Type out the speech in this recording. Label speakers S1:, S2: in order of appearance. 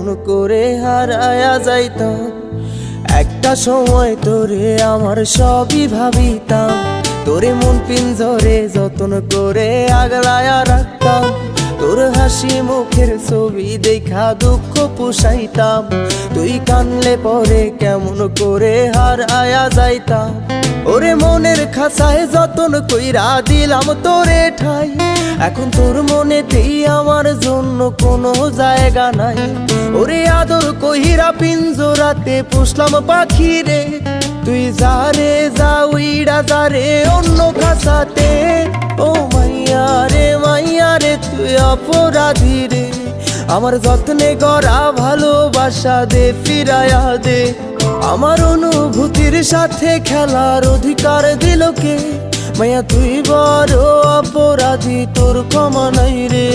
S1: কেমন করে হারায়া যাইতাম। একটা সময় তোরে আমার সবই ভাবিতাম, তোরে মন পিঞ্জরে যতন করে আগলায়া রাখতাম। তোর হাসি মুখের ছবি দেখা দুঃখ পুষাইতাম, তুই কানলে পরে কেমন করে হারায়া যাইতাম। ওরে মনের খাঁচায় যতন কইরা দিলাম তোরে ঠাই, এখন তোর মনেতেই আমার জন্য কোনো জায়গা নাই। ওরে আদর কইরা পিঞ্জরাতে পুষলাম পাখি রে, তুই যারে যা উইড়া যারে অন্য খাঁচাতে। ও মাইয়া রে তুই অপরাধী রে, আমার যত্নে গড়া ভালোবাসা দে ফিরায়া দে। আমার অনুভূতির সাথে খেলার অধিকার দিল কে? মাইয়া তুই বড় অপরাধী, তোর ক্ষমা নাই রে।